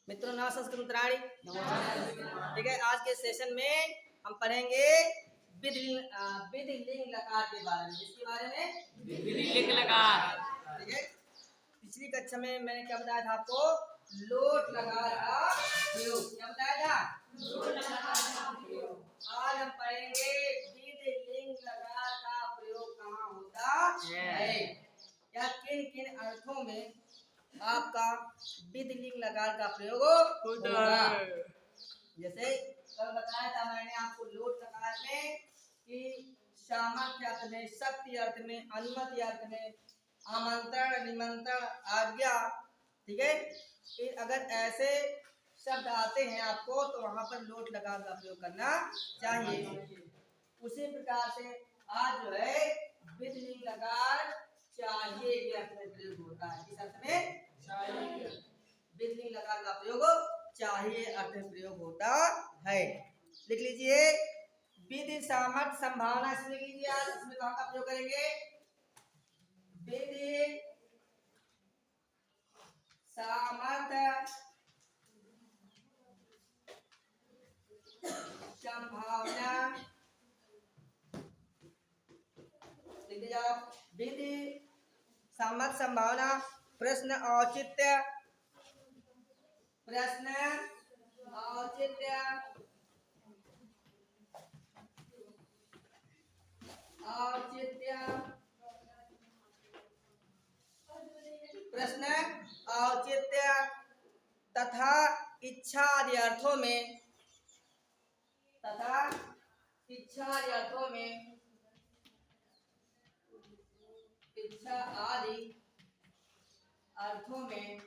मित्रों नमः संस्कृत मित्राणी। ठीक है, आज के सेशन में हम पढ़ेंगे विधिलिंग लकार के बारे में। जिसके बारे में विधिलिंग लकार। ठीक है, पिछली कक्षा में मैंने क्या बताया था आपको? लोट लकार का प्रयोग। क्या बताया था? आज हम पढ़ेंगे विधिलिंग लकार का प्रयोग कहाँ होता है या किन किन अर्थों में आपका विधिलिंग लकार का प्रयोग होगा। जैसे कल बताया था मैंने आपको लोट लकार में कि सामर्थ्य अर्थ में, शक्ति अर्थ में, अनुमति अर्थ में, आमंत्रण, निमंत्रण, आज्ञा। ठीक है, फिर अगर ऐसे शब्द आते हैं आपको तो वहां पर लोट लकार का प्रयोग करना चाहिए। उसी प्रकार से आज जो है विधिलिंग लकार चाहिए के अर्थ में प्रयोग होता है। किस अर्थ में? चाहिए। विधिलिंग लकार का प्रयोग चाहिए अर्थ में प्रयोग होता है। लिख लीजिए विधि, सामर्थ्य, संभावना। इसमें लिख लीजिए आज इसमें कहाँ का प्रयोग करेंगे? विधि, सामर्थ्य, संभावना। लिख दीजिए आप विधि, सामर्थ्य, संभावना, प्रश्न, औचित्य, प्रश्न, औचित्य, औचित्य, प्रश्न, औचित्य तथा इच्छा आदि अर्थों में, तथा इच्छा आदि अर्थों में, इच्छा आदि अर्थों में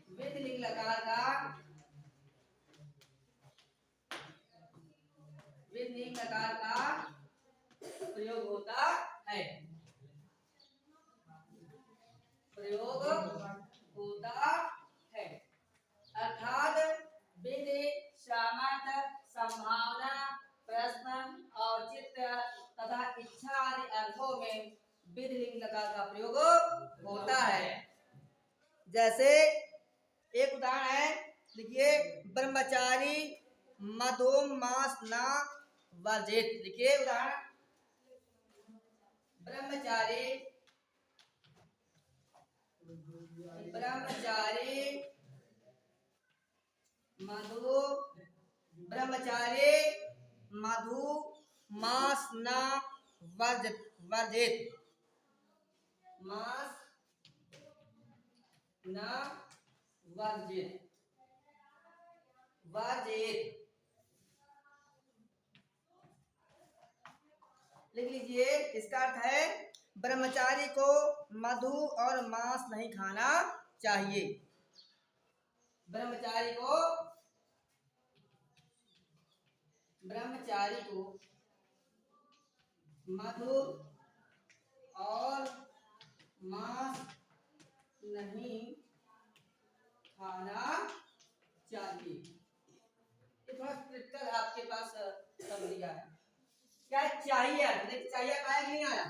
विधिलिंग लकार का, विधिलिंग लकार का प्रयोग होता है। प्रयोग होता है अर्थात विधि, सामर्थ्य, संभावना, प्रश्न, औचित्य तथा इच्छा आदि अर्थों में विधिलिंग लकार का प्रयोग होता है। जैसे एक उदाहरण है, लिखिए ब्रह्मचारी मधुमास न वर्जित। लिखिए उदाहरण, ब्रह्मचारी, ब्रह्मचारी मधु, ब्रह्मचारी मधु मास न वर्जित, मास न वर्जित, वर्जित। लिख लीजिए इसका अर्थ है ब्रह्मचारी को मधु और मांस नहीं खाना चाहिए। ब्रह्मचारी को, ब्रह्मचारी को मधु और मांस नहीं खाना चाहिए। ये थोड़ा क्रिटिकल आपके पास सब दिया है। क्या चाहिए अर्थ? देखिए चाहिए का है कि नहीं आया?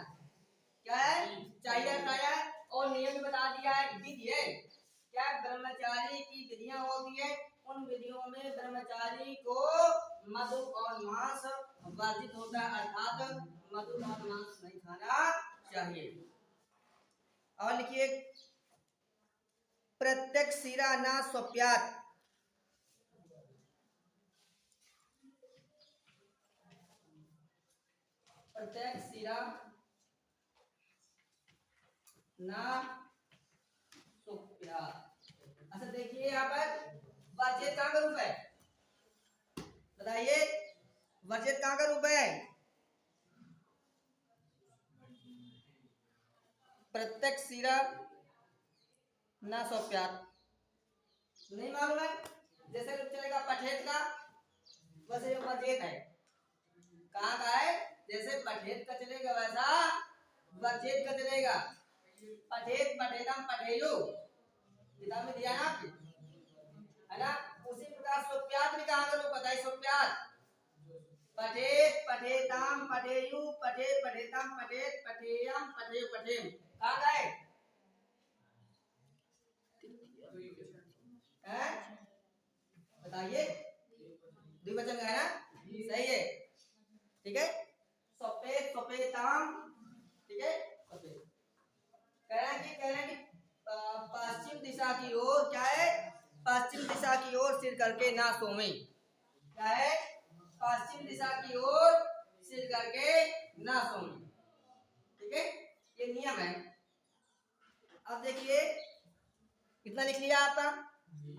क्या है? चाहिए का है और नियम बता दिया है, विधि है। क्या ब्रह्मचारी की विधियां होती है, उन विधियों में ब्रह्मचारी को मधु और मांस वर्जित होता है, अर्थात मधु और मांस नहीं खाना चाहिए। और लिखिए प्रत्यक्ष शिरा न स्वप्यात। प्रत्यक्ष शिरा ना स्वप्यात। अच्छा देखिए यहाँ पर वर्जित कहाँ का रूप है? बताइए वर्जित कहाँ का रूप है? प्रत्यक्ष शिरा ना स्वप्यात। नहीं मालूम है? जैसे रूप चलेगा पठेत का, वैसे जो वर्जित है कहाँ का है? जैसे पठेत का चलेगा वैसा वर्जित का चलेगा। पठेत, पठेतम, पठेयु किताब में दिया है ना आपके, है ना? उसी प्रकार स्वप्यात भी कहाँ का रूप बताइए? स्वप्यात पठेत, पठेताम, पठेयु, पठेत, पठेतम, पठेत, पठेयम, पठेयु, पठेम। कहाँ का है? है, बताइए द्विवचन का है ना, सही है, ठीक है। सफेद सफेदाम, ठीक है, सफेद। कह रहे हैं कि पश्चिम दिशा की ओर क्या है, पश्चिम दिशा की ओर सिर करके ना सोवे, क्या है, पश्चिम दिशा की ओर सिर करके ना सोवे, ठीक है, ये नियम है। अब देखिए कितना लिख लिया आपका,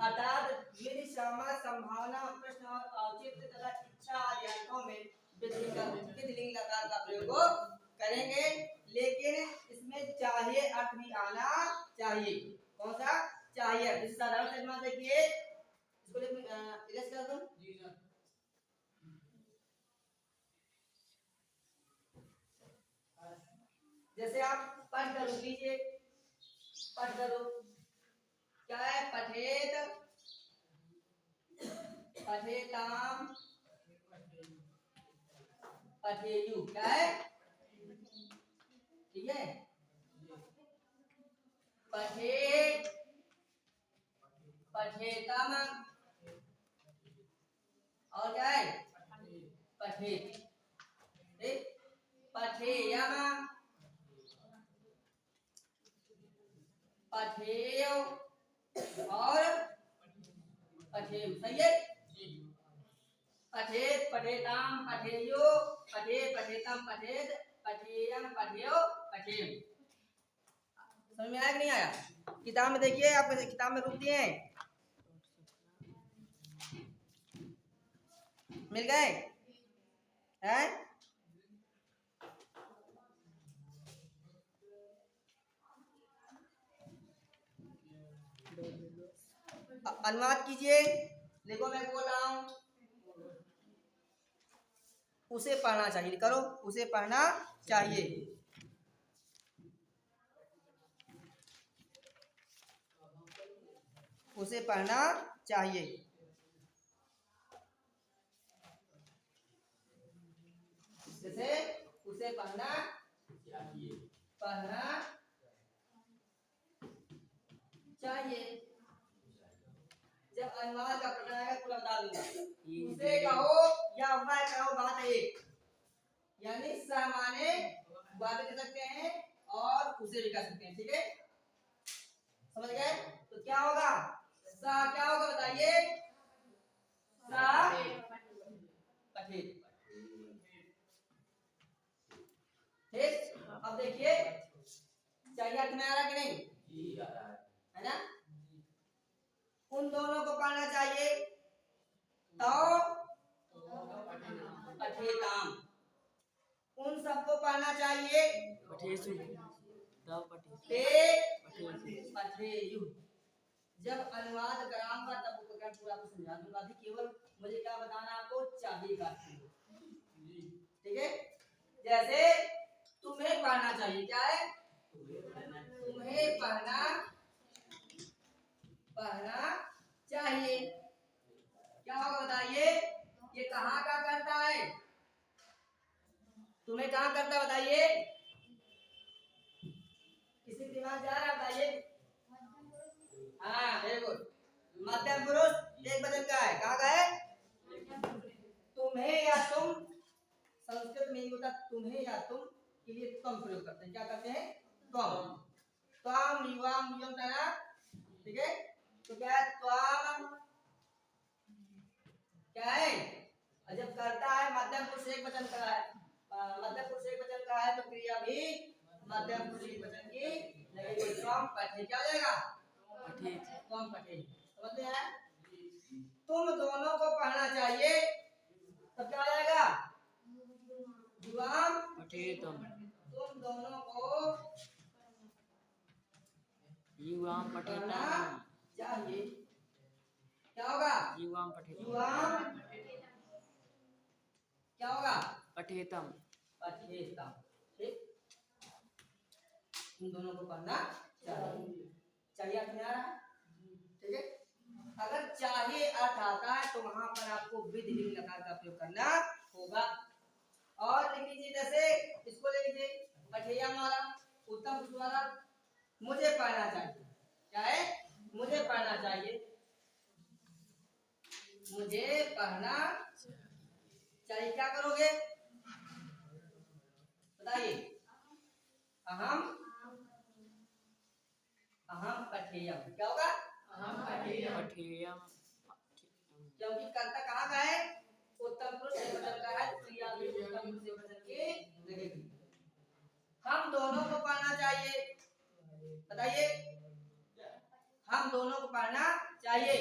अर्थात यदि समय संभावना प्रश्न और औचित्य तथा इच्छा आदि अर्थों में विधिलिंग लकार का प्रयोग करेंगे, लेकिन इसमें चाहिए अर्थ भी आना चाहिए। कौन सा चाहिए, जैसे साधारण शर्मा देखिए, इसको इरेज कर दो, जैसे आप पढ़ कर लीजिए, पढ़ करो, क्या है, पठेत पठेताम पठेयु, क्या है, ठीक है, पठेत पठेतम और क्या है, पठेत, ठीक, पठेयम पठेय और पठेयु, सही है। पठेत पठेताम पठेयो, पठेत पठेतम पठेत, पठेयम पठेयो पठेयु। समझ में आया कि नहीं आया? किताब में देखिए, आपको किताब में रूप दिए हैं, मिल गए हैं? अनुवाद कीजिए, देखो मैं बोल रहा हूं, उसे पढ़ना चाहिए, करो, उसे पढ़ना चाहिए, उसे पढ़ना चाहिए, जैसे उसे पढ़ना चाहिए, पढ़ना चाहिए। जब अनुवाद का प्रश्न आएगा पूरा बता दूंगा, उसे कहो या वह कहो, बात एक, यानी सामान्य बात कह सकते हैं और उसे भी कह सकते हैं, ठीक है, समझ गए? तो क्या होगा, सा क्या होगा बताइए, सा पठेत, ठीक। अब देखिए चाहिए अर्थ में आ रहा कि नहीं, है ना, उन दोनों को पढ़ना चाहिए, तो पठेताम, उन सबको पढ़ना चाहिए, पठेयु। जब अनुवाद कराऊंगा तब उपकरण पूरा आपको समझा दूंगा, अभी केवल मुझे क्या बताना आपको, चाहिए का, ठीक है। जैसे तुम्हें पढ़ना चाहिए, क्या है, तुम्हें पढ़ना चाहिए, क्या होगा बताइए, ये कहाँ का करता है, तुम्हें कहाँ करता बताइए, किसी दिमाग जा रहा बताइए, हाँ वेरी गुड, मध्यम पुरुष एक वचन का है, कहाँ का है, तुम्हें या तुम, संस्कृत में होता तुम्हें या तुम के लिए तुम प्रयोग करते हैं, क्या करते हैं, तुम, त्वाम युवाम युवम तना, ठीक है, तो क्या है, त्वाम क्या है, जब करता है मध्यम पुरुष एक वचन का है, मध्यम पुरुष एक वचन का है तो क्रिया भी मध्यम पुरुष एक वचन की लगेगी, त्वम पठे, क्या हो जाएगा, त्वम पठे, समझ में आया? तुम दोनों को पढ़ना चाहिए, तब क्या हो जाएगा, युवाम पठेतम, तुम दोनों को युवाम पढ़ना चाहिए, क्या होगा, युवाम पठेतम, युवाम क्या होगा, पठेतम, पठेतम, ठीक, इन दोनों को पढ़ना चाहिए, चाहिए अर्थ में आ रहा है, ठीक है। अगर चाहिए अर्थ आता है तो वहां पर आपको विधिलिंग लकार का प्रयोग करना होगा। और लिख लीजिए, जैसे इसको ले लीजिए, पठेया वाला उत्तम पुरुष वाला, मुझे पढ़ना चाहिए, क्या है, मुझे पढ़ना चाहिए, मुझे पढ़ना चाहिए। क्या करोगे बताइए? अहम अहम पठेयम। क्या होगा? अहम पठेयम। क्योंकि कर्ता कहाँ का है? उत्तम पुरुष एकवचन का है, क्रिया भी उत्तम पुरुष एकवचन की लगेगी। हम दोनों को पढ़ना चाहिए। बताइए, हम दोनों को पढ़ना चाहिए।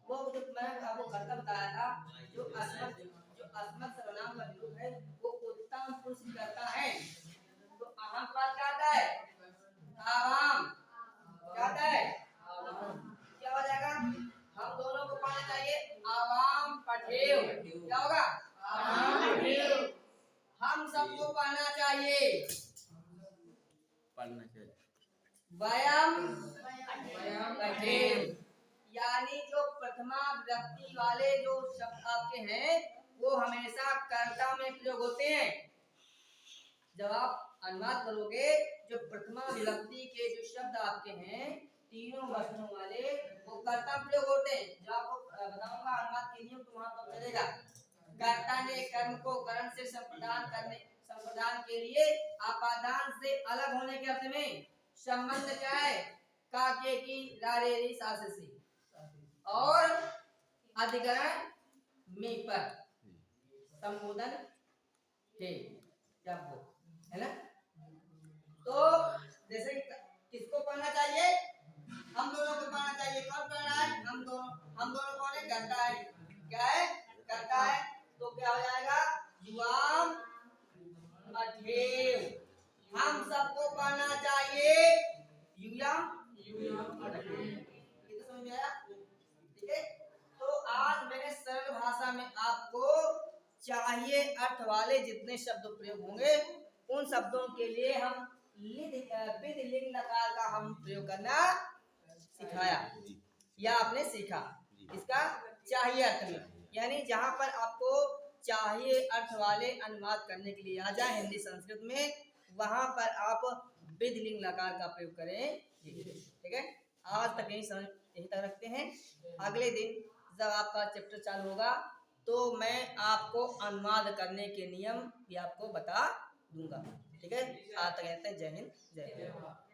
वो जो मैंने आपको कर्ता बताया था, जो अस्मत् सर्वनाम का विरूप है वो उत्तम पुरुष कर्ता है। तो अहम बात क्या आता है? आवाम। क्या आता है? क्या हो जाएगा? हम दोनों को पढ़ना चाहिए। आवाम पठेव। क्या होगा? आवाम पठेव। हम सबको पढ़ना चाहिए। वयम पठेम। यानी जो प्रथमा विभक्ति वाले जो शब्द आपके हैं वो हमेशा कर्ता में प्रयोग होते हैं। जब आप अनुवाद करोगे, जो प्रथमा विभक्ति के जो शब्द आपके हैं तीनों वचनों वाले, वो कर्ता प्रयोग होते हैं। जो आपको बताऊंगा अनुवाद के नियम, तो वहां पर चलेगा। कर्ता ने कर्म को करण से संप्रदान के लिए आपादान से अलग होने के अर्थ में संबंध क्या है? का के की रारे री सास से और अधिकरण में पर संबोधन है। क्या वो है ना? तो जैसे किसको पढ़ना चाहिए? हम दोनों को पढ़ना चाहिए। कौन पढ़ रहा है? हम दोनों कौन है? कर्ता है। क्या है? कर्ता है। तो क्या हो जाएगा? युवाम पठेव। हम सबको पढ़ना चाहिए। युवाम पठेव। ये तो समझ में आया? ठीक है। तो आज मैंने सरल भाषा में आपको चाहिए अर्थ वाले जितने शब्द प्रयोग होंगे उन शब्दों के लिए हम विधि लिंग लकार का हम प्रयोग करना सिखाया या आपने सीखा। इसका चाहिए अर्थ में, यानी जहां पर आपको चाहिए अर्थ वाले अनुवाद करने के लिए आ जाए हिंदी संस्कृत में, वहां पर आप विधि लिंग लकार का प्रयोग करें। ठीक है। आज तक यही तक रखते हैं। अगले दिन जब आपका चैप्टर चालू होगा तो मैं आपको अनुवाद करने के नियम भी आपको बता दूंगा। ठीक है। आज तक कहते हैं जय हिंद जय भारत।